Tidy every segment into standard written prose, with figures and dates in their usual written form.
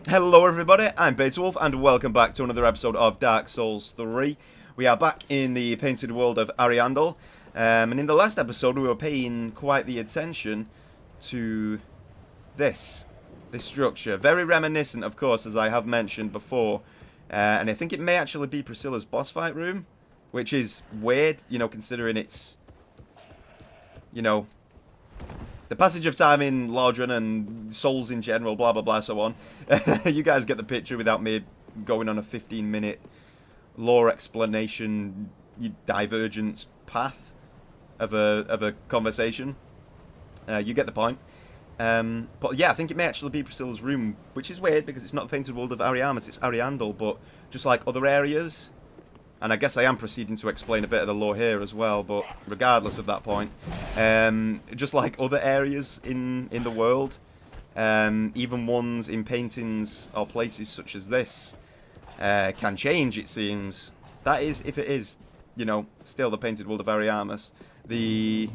Hello everybody, I'm Wolf, and welcome back to another episode of Dark Souls 3. We are back in the painted world of Ariendel, and in the last episode we were paying quite the attention to this structure. Very reminiscent, of course, as I have mentioned before, and I think it may actually be Priscilla's boss fight room, which is weird, you know, considering it's, you know, the passage of time in Lordran and Souls in general, blah blah blah, so on. You guys get the picture without me going on a 15-minute lore explanation divergence path of a conversation. You get the point. But yeah, I think it may actually be Priscilla's room, which is weird because it's not the painted world of Ariamis, it's Ariandel, but just like other areas. And I guess I am proceeding to explain a bit of the lore here as well, but regardless of that point, just like other areas in the world, even ones in paintings or places such as this, can change, it seems. That is, if it is, you know, still the painted world of Ariamis. The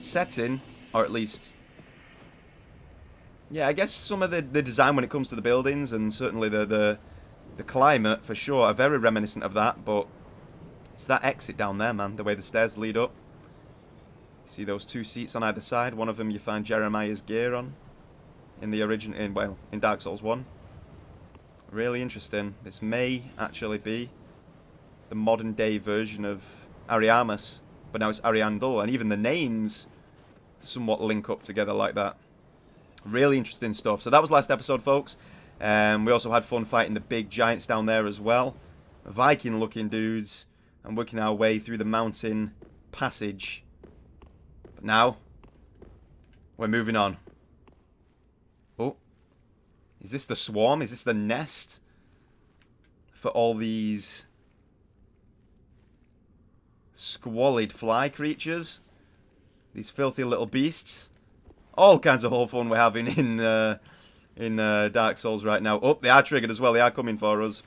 setting, or at least, yeah, I guess some of the design when it comes to the buildings, and certainly the climate, for sure, are very reminiscent of that, but it's that exit down there, man, the way the stairs lead up. See those two seats on either side? One of them you find Jeremiah's gear on in the in Dark Souls 1. Really interesting. This may actually be the modern day version of Ariamis, but now it's Ariandel, and even the names somewhat link up together like that. Really interesting stuff. So that was last episode, folks. We also had fun fighting the big giants down there as well. Viking looking dudes. And working our way through the mountain passage. But now, we're moving on. Oh. Is this the swarm? Is this the nest? For all these squalid fly creatures? These filthy little beasts? All kinds of whole fun we're having in Dark Souls right now. Oh, they are triggered as well. They are coming for us.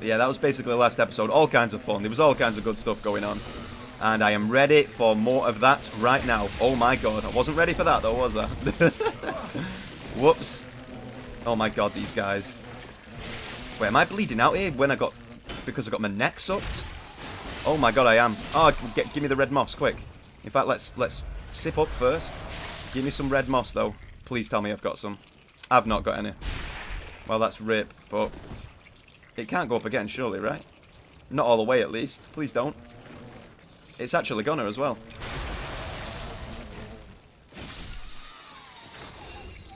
Yeah, that was basically the last episode. All kinds of fun. There was all kinds of good stuff going on. And I am ready for more of that right now. Oh my god. I wasn't ready for that though, was I? Whoops. Oh my god, these guys. Wait, am I bleeding out here because I got my neck sucked? Oh my god, I am. Oh, give me the red moss, quick. In fact, let's sip up first. Give me some red moss, though. Please tell me I've got some. I've not got any. Well, that's rip, but it can't go up again, surely, right? Not all the way, at least. Please don't. It's actually gonna as well.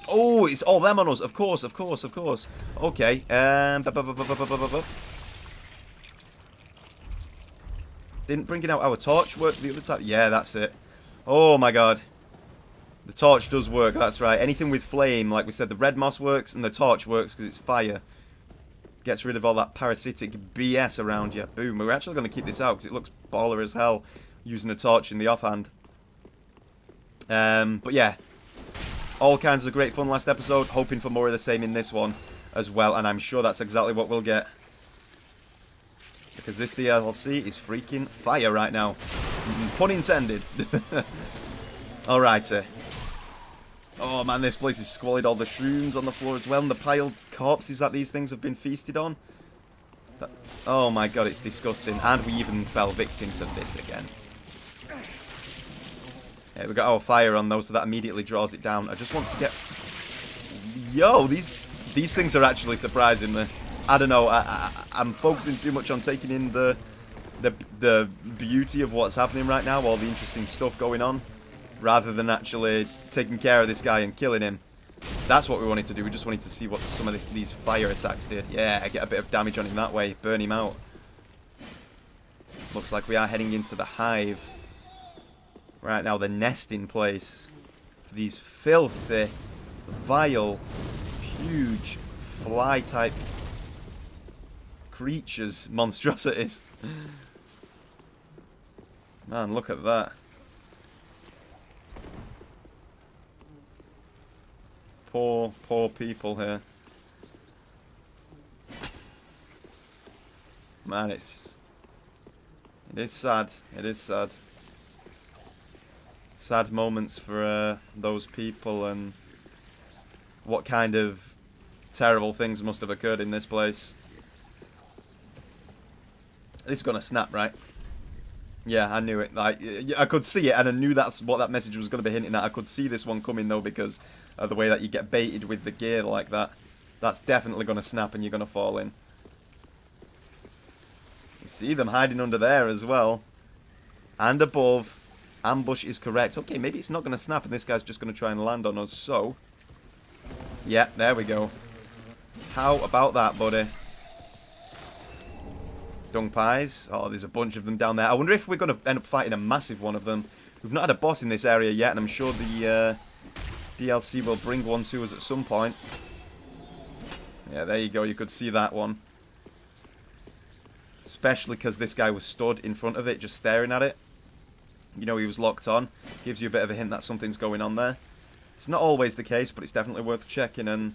Oh, it's all them on us. Of course, of course, of course. Okay. Didn't bringing out our torch work the other time? Yeah, that's it. Oh my god. The torch does work, that's right. Anything with flame, like we said, the red moss works and the torch works because it's fire. Gets rid of all that parasitic BS around you. Boom. We're actually going to keep this out because it looks baller as hell using a torch in the offhand. But yeah. All kinds of great fun last episode. Hoping for more of the same in this one as well. And I'm sure that's exactly what we'll get. Because this DLC is freaking fire right now. Pun intended. Alrighty. Oh man, this place is squalid. All the shrooms on the floor as well, and the piled corpses that these things have been feasted on. Oh my god, it's disgusting. And we even fell victim to this again. Yeah, we got our fire on though, so that immediately draws it down. I just want to get... Yo, these things are actually surprising me. I don't know, I'm focusing too much on taking in the beauty of what's happening right now, all the interesting stuff going on, rather than actually taking care of this guy and killing him. That's what we wanted to do. We just wanted to see what some of these fire attacks did. Yeah, I get a bit of damage on him that way. Burn him out. Looks like we are heading into the hive. Right now, the nesting place for these filthy, vile, huge, fly-type creatures, monstrosities. Man, look at that. Poor, poor people here. Man, it is sad. It is sad. Sad moments for those people, and what kind of terrible things must have occurred in this place. This is gonna snap, right? Yeah, I knew it. Like, I could see it, and I knew that's what that message was going to be hinting at. I could see this one coming, though, because of the way that you get baited with the gear like that. That's definitely going to snap, and you're going to fall in. You see them hiding under there as well. And above. Ambush is correct. Okay, maybe it's not going to snap, and this guy's just going to try and land on us. So, yeah, there we go. How about that, buddy? Dung pies. Oh, there's a bunch of them down there. I wonder if we're going to end up fighting a massive one of them. We've not had a boss in this area yet, and I'm sure the DLC will bring one to us at some point. Yeah, there you go. You could see that one. Especially because this guy was stood in front of it, just staring at it. You know, he was locked on. Gives you a bit of a hint that something's going on there. It's not always the case, but it's definitely worth checking, and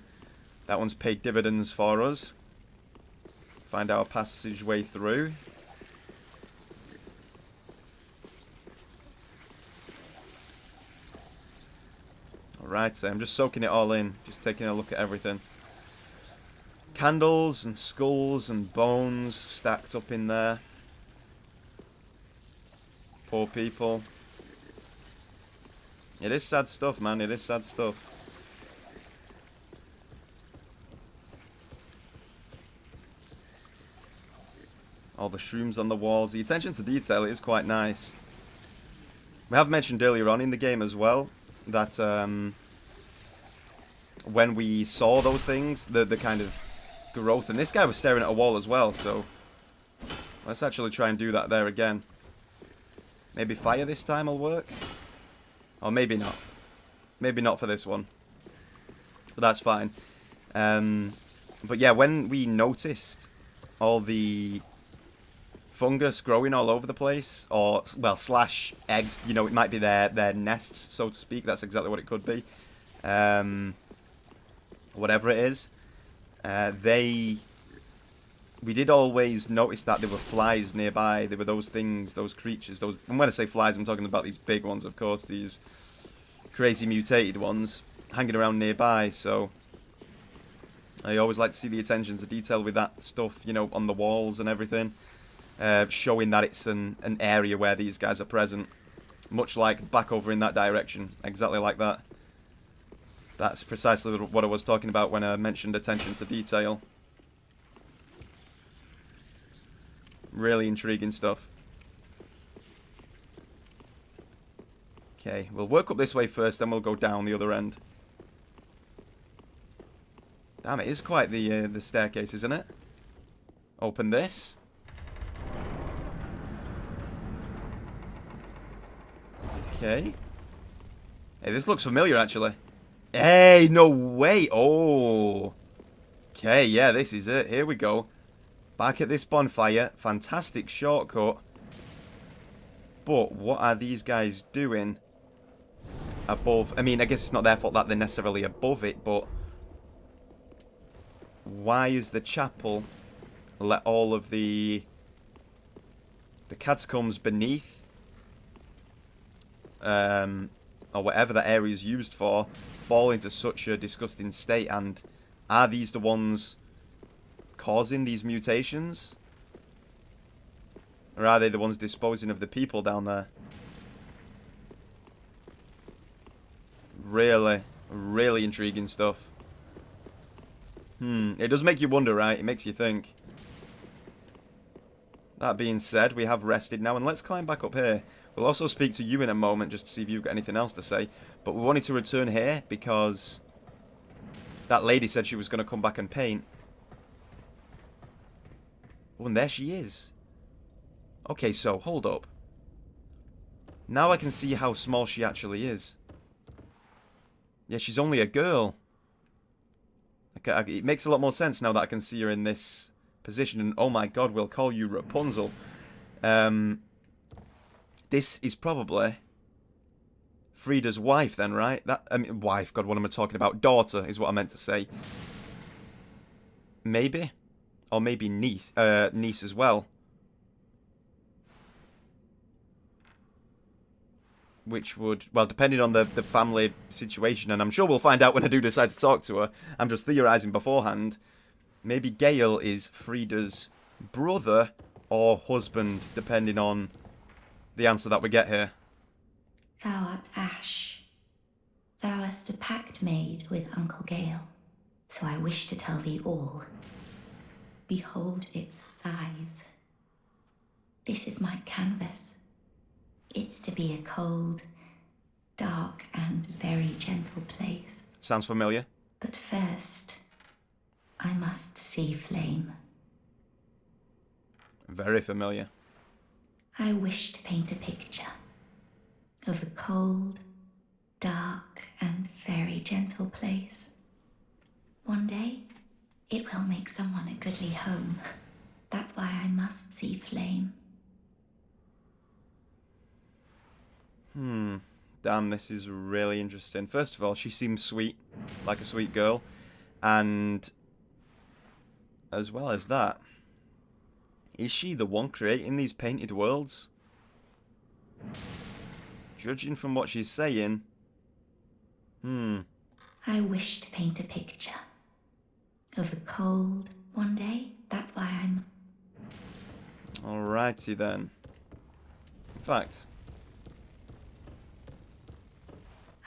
that one's paid dividends for us. Find our passageway through. Alright, so I'm just soaking it all in. Just taking a look at everything. Candles and skulls and bones stacked up in there. Poor people. It is sad stuff, man. It is sad stuff. All the shrooms on the walls. The attention to detail is quite nice. We have mentioned earlier on in the game as well that when we saw those things, the kind of growth, and this guy was staring at a wall as well, so let's actually try and do that there again. Maybe fire this time will work? Or maybe not. Maybe not for this one. But that's fine. But yeah, when we noticed all the fungus growing all over the place, or, well, slash eggs, you know, it might be their nests, so to speak. That's exactly what it could be. Whatever it is. We did always notice that there were flies nearby. There were those things, those creatures, those, and when I say flies, I'm talking about these big ones, of course, these crazy mutated ones hanging around nearby, so I always like to see the attention to detail with that stuff, you know, on the walls and everything, showing that it's an area where these guys are present, much like back over in that direction, exactly like that. That's precisely what I was talking about when I mentioned attention to detail. Really intriguing stuff. Okay, we'll work up this way first, then we'll go down the other end. Damn, it is quite the staircase, isn't it? Open this. Okay. Hey, this looks familiar, actually. Hey, no way. Oh. Okay, yeah, this is it. Here we go. Back at this bonfire. Fantastic shortcut. But what are these guys doing above? I mean, I guess it's not their fault that they're necessarily above it, but why is the chapel let all of the catacombs beneath, or whatever that area is used for, fall into such a disgusting state? And are these the ones causing these mutations? Or are they the ones disposing of the people down there? Really, really intriguing stuff. It does make you wonder, right? It makes you think. That being said, we have rested now, and let's climb back up here. We'll also speak to you in a moment, just to see if you've got anything else to say. But we wanted to return here, because that lady said she was going to come back and paint. Oh, and there she is. Okay, so, hold up. Now I can see how small she actually is. Yeah, she's only a girl. Okay, it makes a lot more sense now that I can see her in this position. And, oh my god, we'll call you Rapunzel. This is probably Friede's wife then, right? I mean, wife, god, what am I talking about? Daughter is what I meant to say. Maybe. Or maybe niece as well. which would, well, depending on the family situation, and I'm sure we'll find out when I do decide to talk to her. I'm just theorising beforehand. Maybe Gale is Friede's brother or husband, depending on the answer that we get here. Thou art Ash. Thou hast a pact made with Uncle Gale, so I wish to tell thee all. Behold its size. This is my canvas. It's to be a cold, dark, and very gentle place. Sounds familiar. But first, I must see flame. Very familiar. I wish to paint a picture of a cold, dark, and very gentle place. One day, it will make someone a goodly home. That's why I must see flame. Damn, this is really interesting. First of all, she seems sweet, like a sweet girl. And as well as that, is she the one creating these painted worlds? Judging from what she's saying, I wish to paint a picture of a cold one day. That's why I'm... Alrighty then. In fact,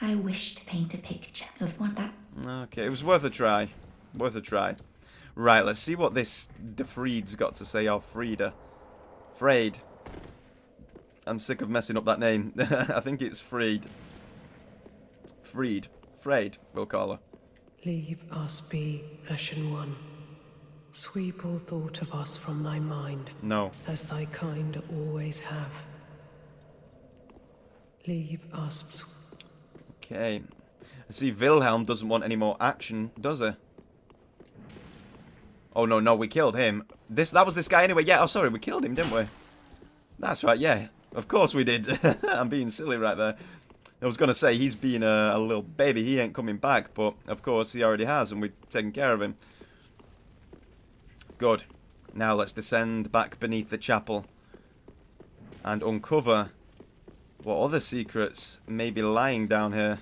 I wish to paint a picture of one that... okay, it was worth a try. Worth a try. Right, let's see what this Friede's got to say, or Friede. Friede. I'm sick of messing up that name. I think it's Friede. Friede. Friede, we'll call her. Leave us be, Ashen One. Sweep all thought of us from thy mind. No. As thy kind always have. Leave us... Okay. I see Wilhelm doesn't want any more action, does he? Oh, no, we killed him. That was this guy anyway. Yeah, oh, sorry, we killed him, didn't we? That's right, yeah. Of course we did. I'm being silly right there. I was going to say, he's being a little baby. He ain't coming back, but of course he already has, and we've taken care of him. Good. Now let's descend back beneath the chapel and uncover what other secrets may be lying down here.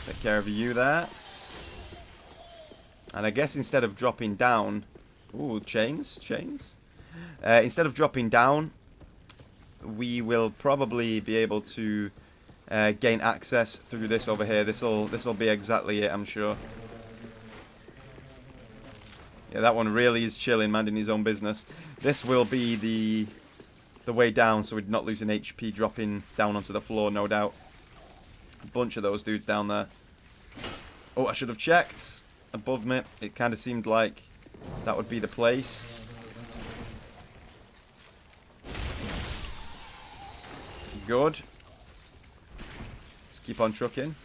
Take care of you there. And I guess instead of dropping down... Ooh, chains. Instead of dropping down, we will probably be able to gain access through this over here. This'll be exactly it, I'm sure. Yeah, that one really is chilling, minding his own business. This will be the way down, so we're not losing HP dropping down onto the floor, no doubt. A bunch of those dudes down there. Oh, I should have checked above me. It kind of seemed like that would be the place. Good. Let's keep on trucking.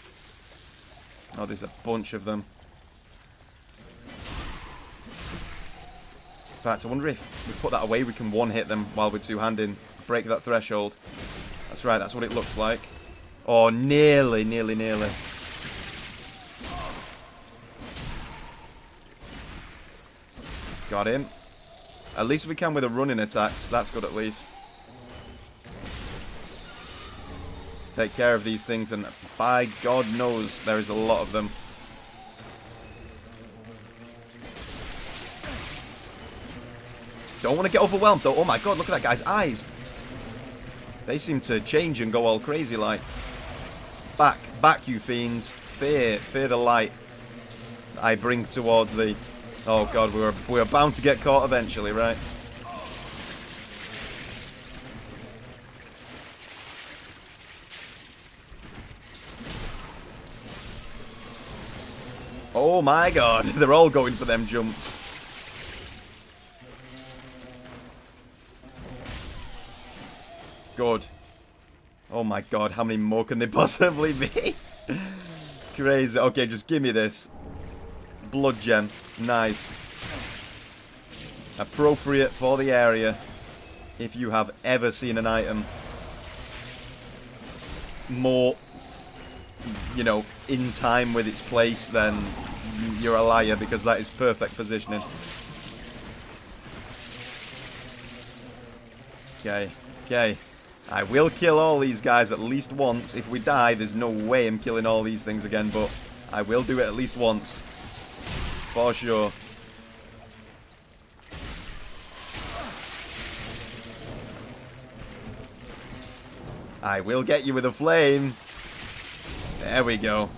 Oh, there's a bunch of them. In fact, I wonder if we put that away, we can one-hit them while we're two-handing. Break that threshold. That's right, that's what it looks like. Oh, nearly. Got him. At least we can with a running attacks. That's good at least. Take care of these things, and by God knows there is a lot of them. Don't want to get overwhelmed though. Oh my God, look at that guy's eyes. They seem to change and go all crazy like. Back you fiends. Fear the light I bring towards thee. Oh God, we were bound to get caught eventually, right? Oh my God, they're all going for them jumps. Good. Oh my God, how many more can they possibly be? Crazy. Okay, just give me this. Blood gem. Nice. Appropriate for the area. If you have ever seen an item more, you know, in time with its place, then you're a liar, because that is perfect positioning. Okay. I will kill all these guys at least once. If we die, there's no way I'm killing all these things again, but I will do it at least once. For sure. I will get you with a flame. There we go.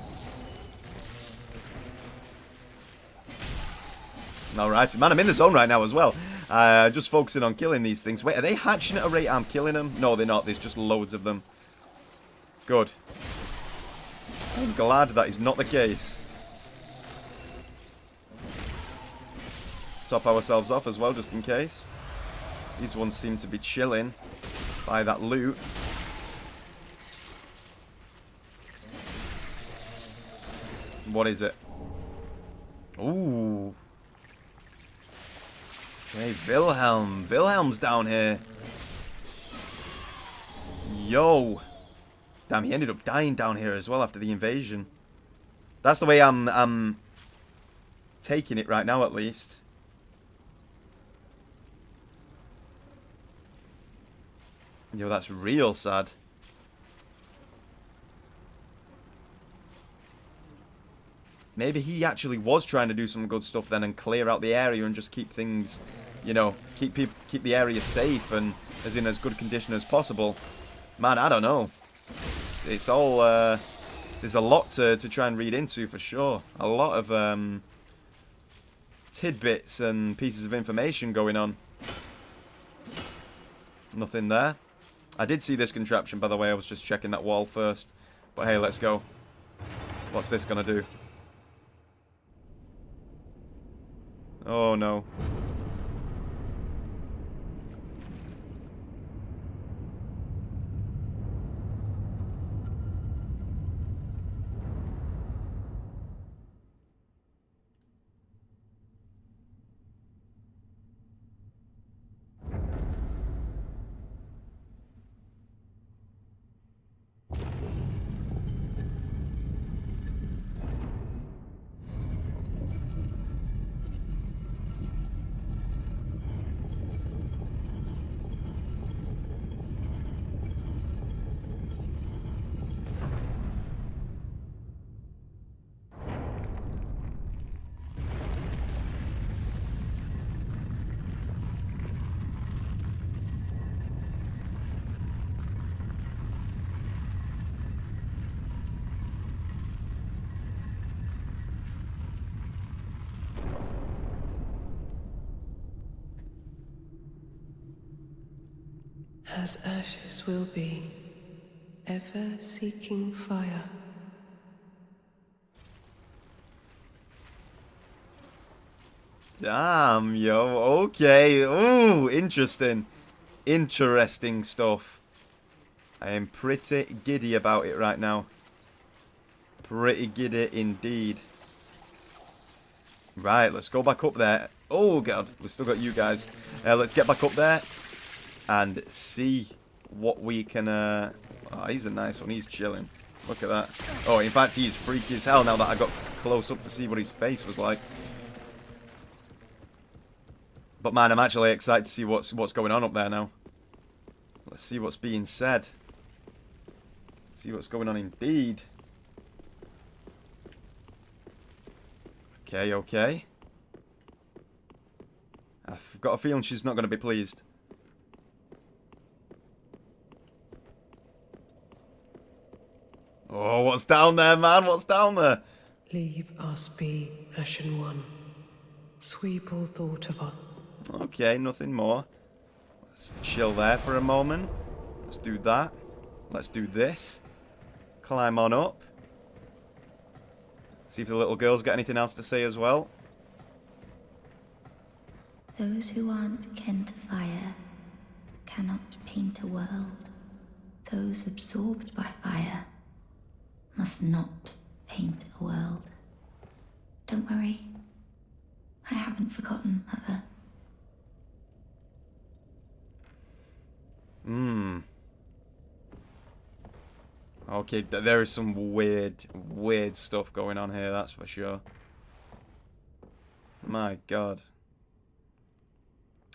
Alright, man, I'm in the zone right now as well. Just focusing on killing these things. Wait, are they hatching at a rate I'm killing them? No, they're not. There's just loads of them. Good. I'm glad that is not the case. Top ourselves off as well, just in case. These ones seem to be chilling by that loot. What is it? Ooh. Okay, Wilhelm. Wilhelm's down here. Yo. Damn, he ended up dying down here as well after the invasion. That's the way I'm taking it right now, at least. Yo, that's real sad. Maybe he actually was trying to do some good stuff then and clear out the area and just keep things, you know, keep the area safe and as in as good condition as possible. Man, I don't know. It's all, there's a lot to try and read into for sure. A lot of tidbits and pieces of information going on. Nothing there. I did see this contraption, by the way. I was just checking that wall first. But hey, let's go. What's this gonna do? Oh no. As ashes will be, ever seeking fire. Damn, yo. Okay. Ooh, interesting. Interesting stuff. I am pretty giddy about it right now. Pretty giddy indeed. Right, let's go back up there. Oh, God. We've still got you guys. Let's get back up there and see what we can... Oh, he's a nice one. He's chilling. Look at that. Oh, in fact, he's freaky as hell now that I got close up to see what his face was like. But, man, I'm actually excited to see what's going on up there now. Let's see what's being said. See what's going on indeed. Okay, okay. I've got a feeling she's not going to be pleased. Oh, what's down there, man? What's down there? Leave us be, Ashen One. Sweep all thought of us. Okay, nothing more. Let's chill there for a moment. Let's do that. Let's do this. Climb on up. See if the little girl's got anything else to say as well. Those who aren't kin to fire cannot paint a world. Those absorbed by fire must not paint a world. Don't worry. I haven't forgotten, Mother. Okay, there is some weird stuff going on here, that's for sure. My God.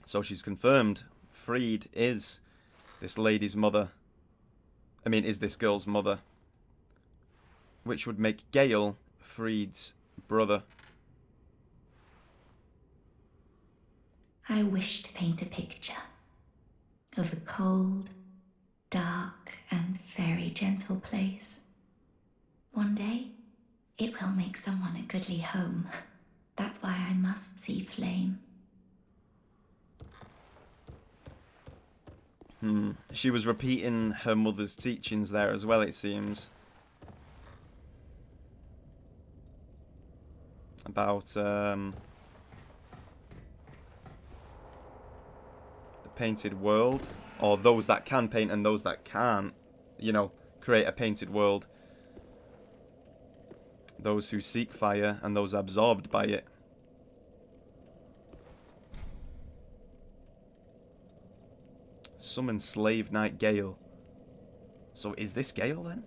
So she's confirmed Friede is this lady's mother. I mean, is this girl's mother. Which would make Gale Friede's brother. I wish to paint a picture of a cold, dark, and very gentle place. One day, it will make someone a goodly home. That's why I must see flame. She was repeating her mother's teachings there as well, it seems. About, the painted world. Or those that can paint and those that can't, you know, create a painted world. Those who seek fire and those absorbed by it. Summon Slave Knight Gale. So is this Gale then?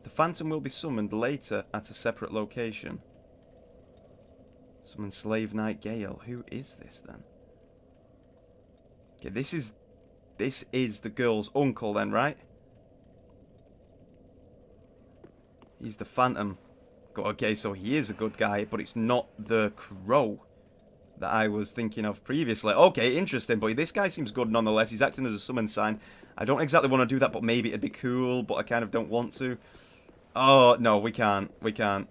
The Phantom will be summoned later at a separate location. Summon Slave Knight Gale. Who is this then? Okay, this is the girl's uncle then, right? He's the Phantom. Okay, so he is a good guy, but it's not the Crow that I was thinking of previously. Okay, interesting, but this guy seems good nonetheless. He's acting as a summon sign. I don't exactly want to do that, but maybe it'd be cool, but I kind of don't want to. Oh, no, we can't. We can't.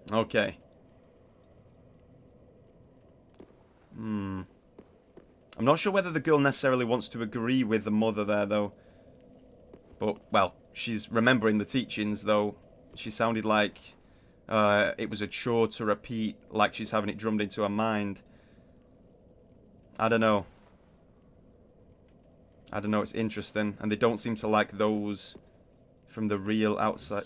Okay. I'm not sure whether the girl necessarily wants to agree with the mother there, though. But, well, she's remembering the teachings, though. She sounded like it was a chore to repeat, like she's having it drummed into her mind. I don't know. I don't know, it's interesting. And they don't seem to like those from the real outside.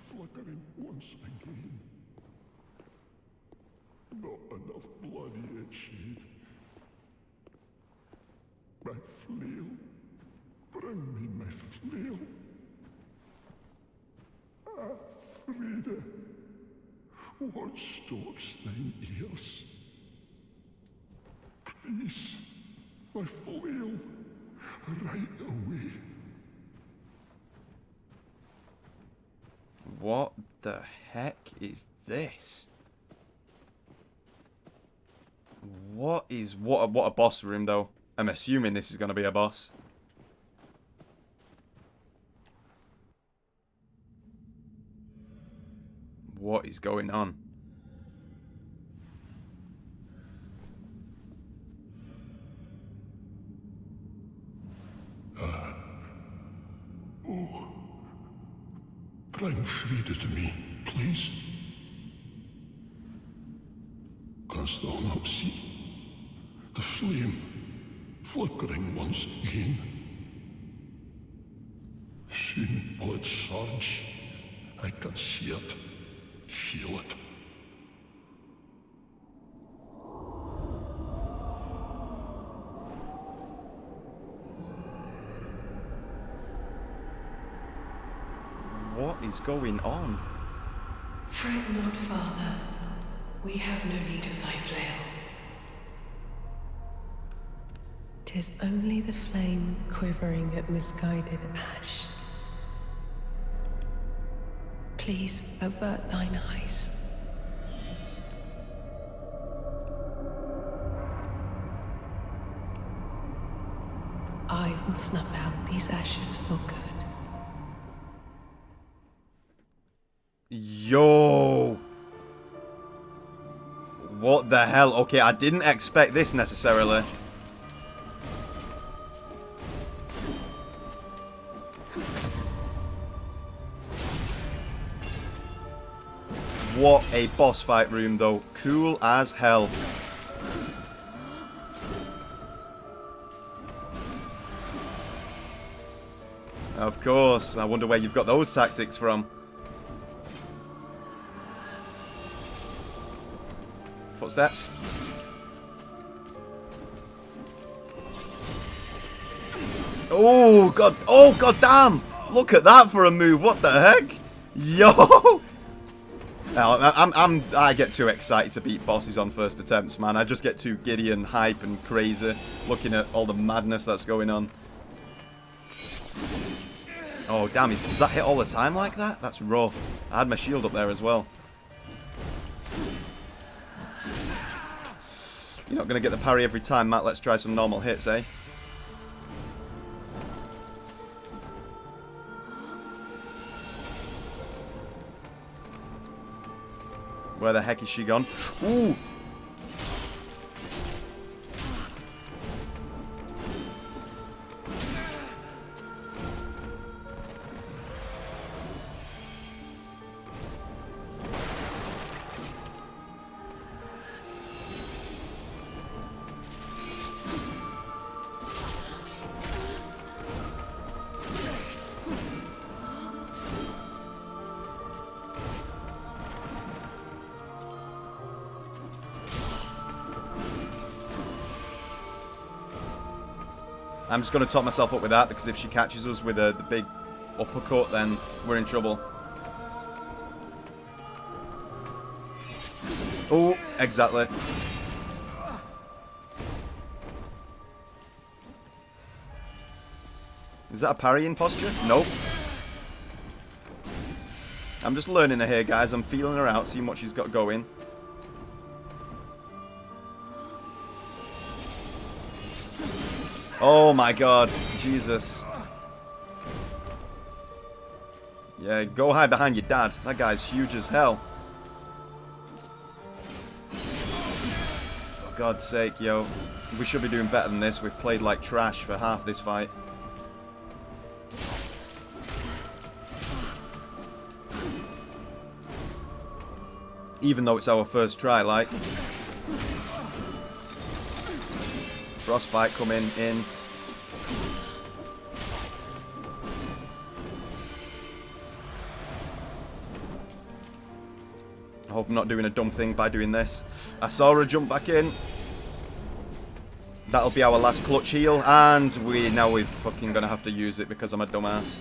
Flickering once again. Not enough blood yet shed. My flail. Bring me my flail. Ah, Friede. What stops thine ears? Please, my flail. Right away. What the heck is this? What a boss room though. I'm assuming this is going to be a boss. What is going on? Bring Friede to me, please. Canst thou not see the flame flickering once again? Soon will it surge. I can see it, feel it. What is going on? Fret not, Father. We have no need of thy flail. 'Tis only the flame quivering at misguided ash. Please avert thine eyes. I will snuff out these ashes for good. Yo! What the hell? Okay, I didn't expect this necessarily. What a boss fight room though. Cool as hell. Of course. I wonder where you've got those tactics from. Footsteps. Oh god! Oh god damn! Look at that for a move! What the heck? Yo! I get too excited to beat bosses on first attempts, man. I just get too giddy and hype and crazy looking at all the madness that's going on. Oh, damn, does that hit all the time like that? That's rough. I had my shield up there as well. You're not going to get the parry every time, Matt. Let's try some normal hits, eh? Where the heck is she gone? Ooh! I'm just going to top myself up with that, because if she catches us with the big uppercut, then we're in trouble. Oh, exactly. Is that a parrying posture? Nope. I'm just learning her here, guys. I'm feeling her out, seeing what she's got going. Oh my god. Jesus. Yeah, go hide behind your dad. That guy's huge as hell. For God's sake, yo. We should be doing better than this. We've played like trash for half this fight. Even though it's our first try, like. Frostbite coming in. I hope I'm not doing a dumb thing by doing this. I saw her jump back in. That'll be our last clutch heal, and now we're fucking gonna have to use it because I'm a dumbass.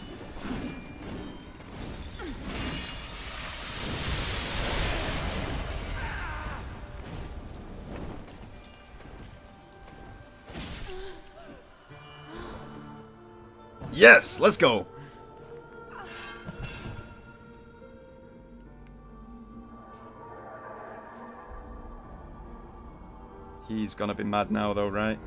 Yes, let's go. He's gonna be mad now though, right?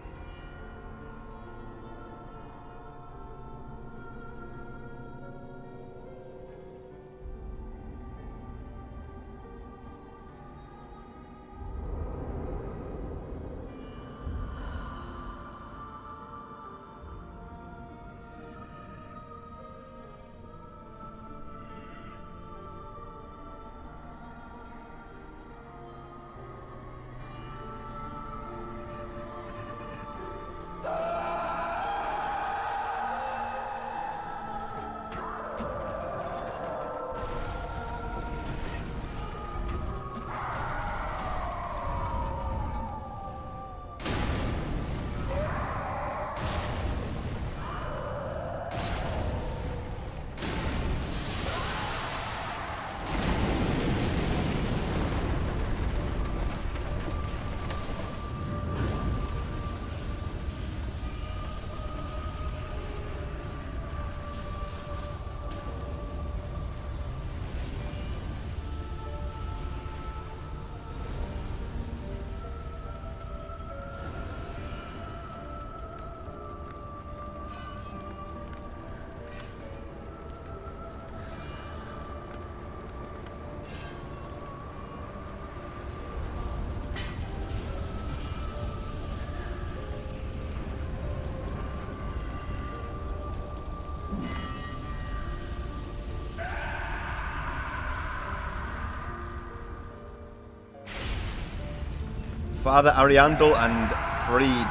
Father Ariendel and Friede.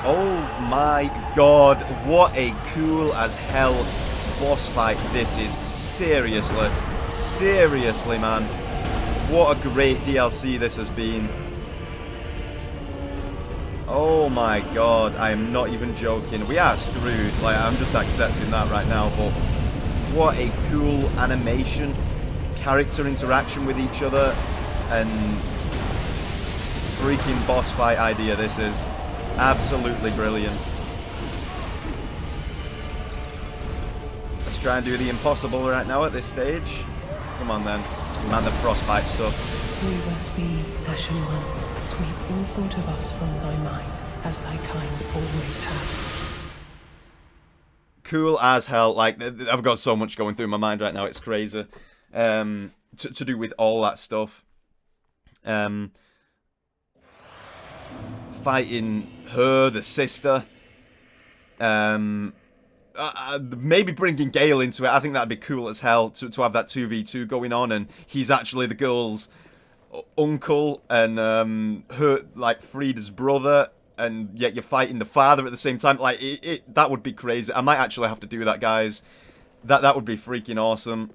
Oh my god, what a cool as hell boss fight this is. Seriously. Seriously, man. What a great DLC this has been. Oh my god, I am not even joking. We are screwed. Like, I'm just accepting that right now, but what a cool animation. character interaction with each other, and freaking boss fight idea this is. Absolutely brilliant. Let's try and do the impossible right now at this stage. Come on then. Man, the frostbite stuff. Leave us be, Ashen One. Sweep all thought of us from thy mind, as thy kind always have. Cool as hell. Like, I've got so much going through my mind right now. It's crazy. To do with all that stuff. Fighting her, the sister. Maybe bringing Gale into it. I think that'd be cool as hell to have that 2v2 going on, and he's actually the girl's uncle, and her, like, Friede's brother, and yet you're fighting the father at the same time. Like, that would be crazy. I might actually have to do that, guys. That would be freaking awesome.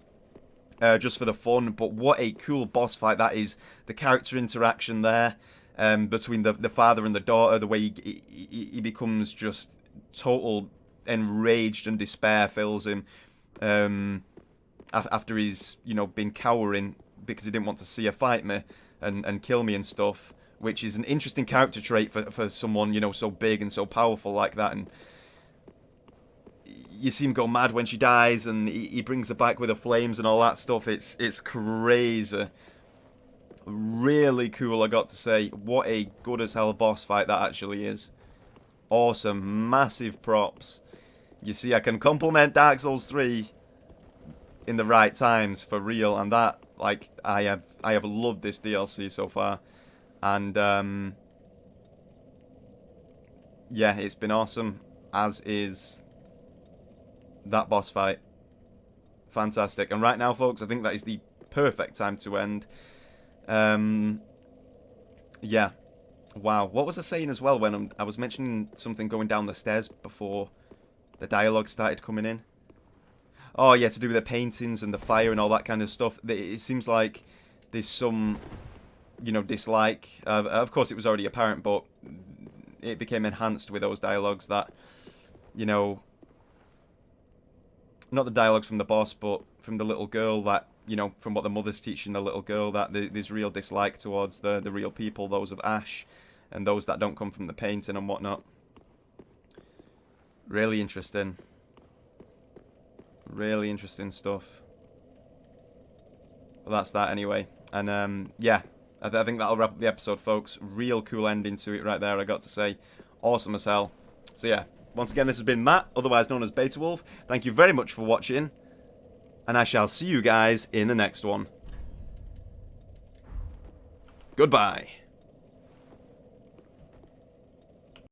Just for the fun. But what a cool boss fight that is. The character interaction there, between the father and the daughter, the way he becomes just total enraged, and despair fills him after he's, you know, been cowering because he didn't want to see her fight me and kill me and stuff, which is an interesting character trait for someone, you know, so big and so powerful like that. And you see him go mad when she dies, and he brings her back with the flames and all that stuff. It's crazy. Really cool, I got to say. What a good as hell boss fight that actually is. Awesome. Massive props. You see, I can compliment Dark Souls 3 in the right times, for real. And that, like, I have loved this DLC so far. And, yeah, it's been awesome. As is that boss fight. Fantastic. And right now, folks, I think that is the perfect time to end. Yeah. Wow. What was I saying as well when I was mentioning something going down the stairs before the dialogue started coming in? Oh, yeah, to do with the paintings and the fire and all that kind of stuff. It seems like there's some, you know, dislike. Of course, it was already apparent, but it became enhanced with those dialogues that, you know, not the dialogues from the boss, but from the little girl, that, you know, from what the mother's teaching the little girl, that there's real dislike towards the real people, those of Ash, and those that don't come from the painting and whatnot. Really interesting. Really interesting stuff. Well, that's that anyway. And, yeah, I think that'll wrap up the episode, folks. Real cool ending to it right there, I got to say. Awesome as hell. So, yeah. Once again, this has been Matt, otherwise known as Beta Wolf. Thank you very much for watching, and I shall see you guys in the next one. Goodbye.